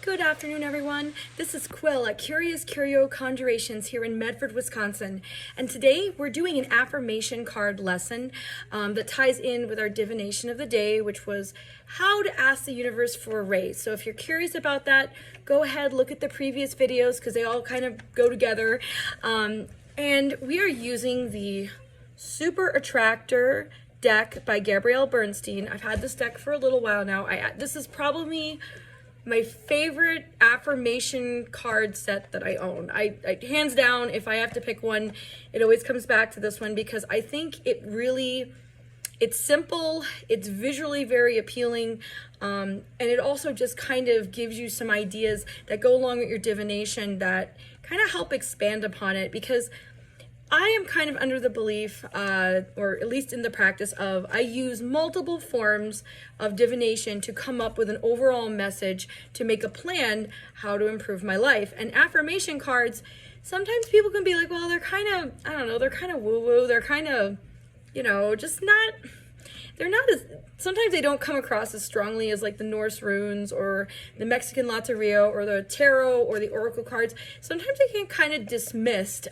Good afternoon, everyone. This is Quill at Curious Curio Conjurations here in Medford, Wisconsin. And today we're doing an affirmation card lesson that ties in with our divination of the day, which was how to ask the universe for a raise. So if you're curious about that, go ahead, look at the previous videos because they all kind of go together. And we are using the Super Attractor deck by Gabrielle Bernstein. I've had this deck for a little while now. This is probably my favorite affirmation card set that I own. I hands down, if I have to pick one, it always comes back to this one because I think it's simple, it's visually very appealing, and it also just kind of gives you some ideas that go along with your divination that kind of help expand upon it, because I am kind of under the belief, or at least in the practice of, I use multiple forms of divination to come up with an overall message to make a plan how to improve my life. And affirmation cards, sometimes people can be like, well, they're kind of, I don't know, they're kind of woo-woo, they're kind of, just not, they're not as, sometimes they don't come across as strongly as like the Norse runes or the Mexican Loteria or the tarot or the oracle cards. Sometimes they get kind of dismissed.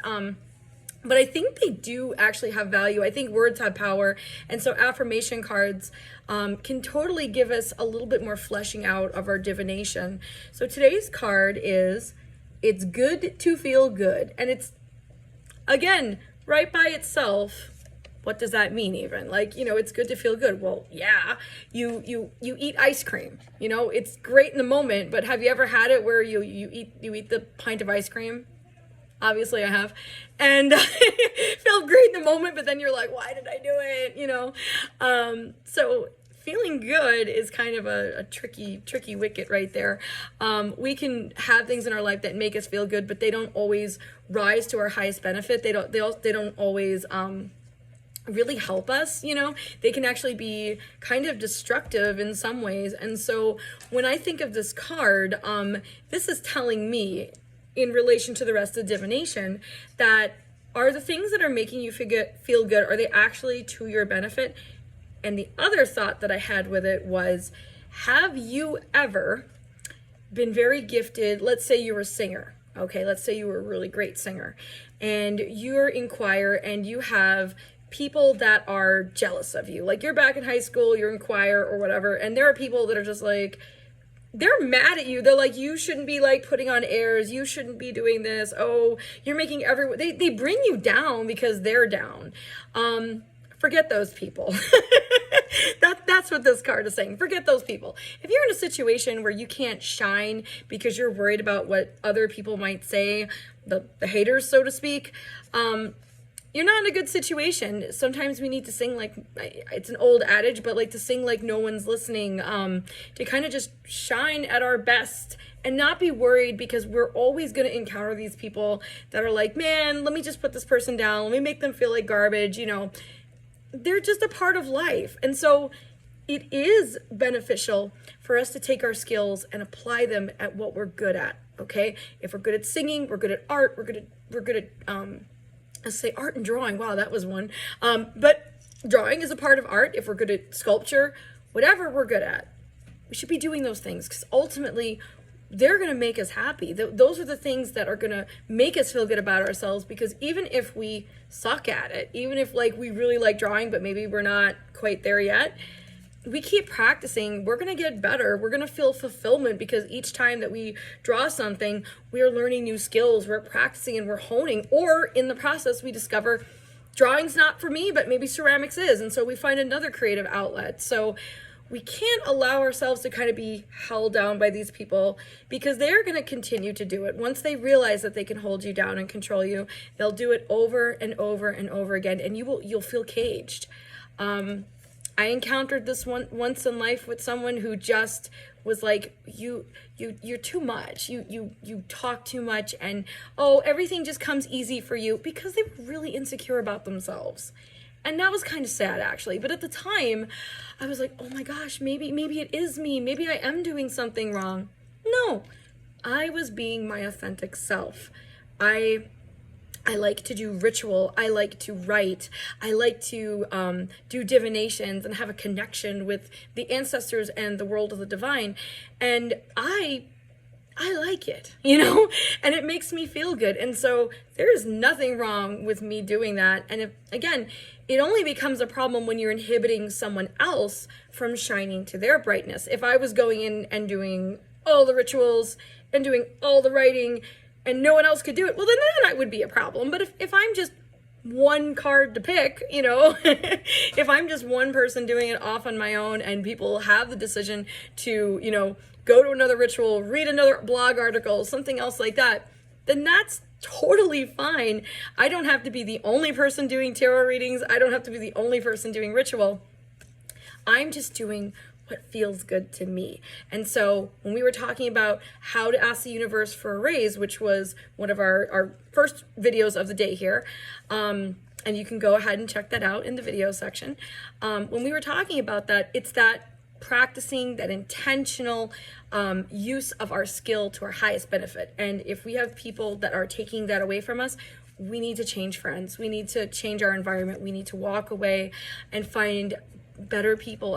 But I think they do actually have value. I think words have power. And so affirmation cards can totally give us a little bit more fleshing out of our divination. So today's card is, it's good to feel good. And it's, again, right by itself, what does that mean even? Like, it's good to feel good. Well, yeah, you eat ice cream. It's great in the moment, but have you ever had it where you eat the pint of ice cream? Obviously I have, and it felt great in the moment, but then you're like, why did I do it? So feeling good is kind of a tricky wicket right there. We can have things in our life that make us feel good, but they don't always rise to our highest benefit. They don't always really help us. They can actually be kind of destructive in some ways. And so when I think of this card, this is telling me, in relation to the rest of divination, that are the things that are making you feel good, are they actually to your benefit? And the other thought that I had with it was, have you ever been very gifted? Let's say you're a singer, okay? Let's say you were a really great singer, and you're in choir and you have people that are jealous of you. Like, you're back in high school, you're in choir or whatever, and there are people that are just like, they're mad at you. They're like, you shouldn't be like putting on airs. You shouldn't be doing this. Oh, you're making everyone, they bring you down because they're down. Forget those people. That's what this card is saying. Forget those people. If you're in a situation where you can't shine because you're worried about what other people might say, the haters, so to speak, you're not in a good situation. Sometimes we need to sing like, it's an old adage, but like to sing like no one's listening, to kind of just shine at our best and not be worried, because we're always going to encounter these people that are like, man, let me just put this person down. Let me make them feel like garbage. They're just a part of life. And so it is beneficial for us to take our skills and apply them at what we're good at. Okay. If we're good at singing, we're good at art, we're good at, let's say art and drawing. Wow, that was one. But drawing is a part of art. If we're good at sculpture, whatever we're good at, we should be doing those things, because ultimately they're going to make us happy. Those are the things that are going to make us feel good about ourselves, because even if we suck at it, even if like we really like drawing, but maybe we're not quite there yet, we keep practicing, we're going to get better. We're going to feel fulfillment, because each time that we draw something, we are learning new skills, we're practicing and we're honing, or in the process we discover drawing's not for me, but maybe ceramics is. And so we find another creative outlet. So we can't allow ourselves to kind of be held down by these people, because they're going to continue to do it. Once they realize that they can hold you down and control you, they'll do it over and over and over again, and you'll feel caged. I encountered this once in life with someone who just was like, you're too much. You talk too much, and everything just comes easy for you, because they were really insecure about themselves. And that was kind of sad, actually. But at the time, I was like, oh my gosh, maybe it is me. Maybe I am doing something wrong. No, I was being my authentic self. I like to do ritual. I like to write. I like to do divinations and have a connection with the ancestors and the world of the divine. And I I like it, you know, and it makes me feel good. And so there is nothing wrong with me doing that. And if, again, it only becomes a problem when you're inhibiting someone else from shining to their brightness. If I was going in and doing all the rituals and doing all the writing and no one else could do it, well, then that would be a problem. But if I'm just one card to pick, you know, if I'm just one person doing it off on my own and people have the decision to, you know, go to another ritual, read another blog article, something else like that, then that's totally fine. I don't have to be the only person doing tarot readings. I don't have to be the only person doing ritual. I'm just doing what feels good to me. And so when we were talking about how to ask the universe for a raise, which was one of our first videos of the day here, and you can go ahead and check that out in the video section. When we were talking about that, it's that practicing that intentional use of our skill to our highest benefit. And if we have people that are taking that away from us, we need to change friends. We need to change our environment. We need to walk away and find better people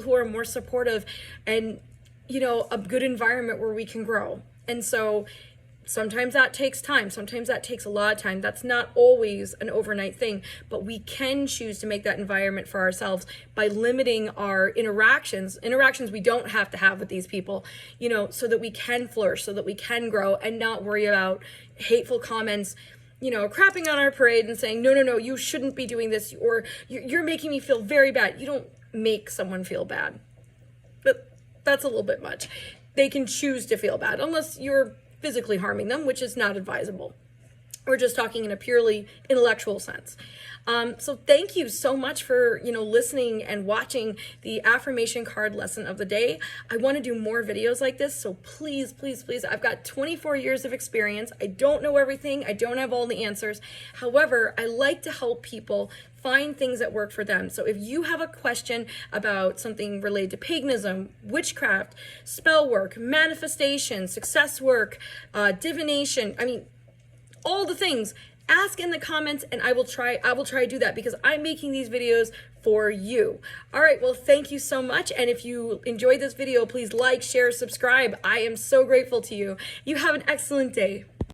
who are more supportive and, you know, a good environment where we can grow. And so sometimes that takes time. Sometimes that takes a lot of time. That's not always an overnight thing, but we can choose to make that environment for ourselves by limiting our interactions we don't have to have with these people, you know, so that we can flourish, so that we can grow and not worry about hateful comments, you know, crapping on our parade and saying, no, you shouldn't be doing this, or you're making me feel very bad. You don't make someone feel bad. But that's a little bit much. They can choose to feel bad unless you're physically harming them, which is not advisable. We're just talking in a purely intellectual sense. So thank you so much for, you know, listening and watching the affirmation card lesson of the day. I want to do more videos like this, so please, I've got 24 years of experience. I don't know everything. I don't have all the answers. However, I like to help people find things that work for them. So if you have a question about something related to paganism, witchcraft, spell work, manifestation, success work, divination, I mean, all the things, ask in the comments and I will try to do that because I'm making these videos for you. All right, well, thank you so much. And if you enjoyed this video, please like, share, subscribe. I am so grateful to you. You have an excellent day.